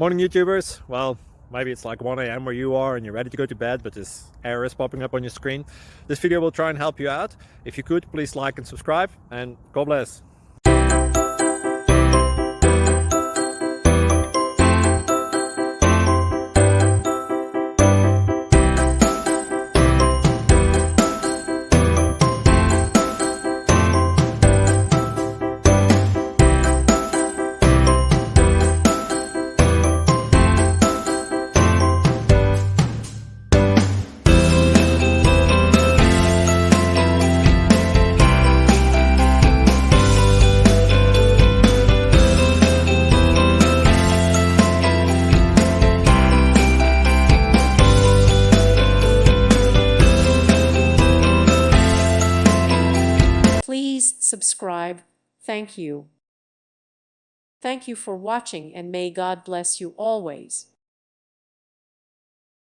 Morning YouTubers. Well, maybe it's like 1 a.m. where you are and you're ready to go to bed, but this error is popping up on your screen. This video will try and help you out. If you could, please like and subscribe, and God bless. Please subscribe. Thank you. Thank you for watching, and may God bless you always.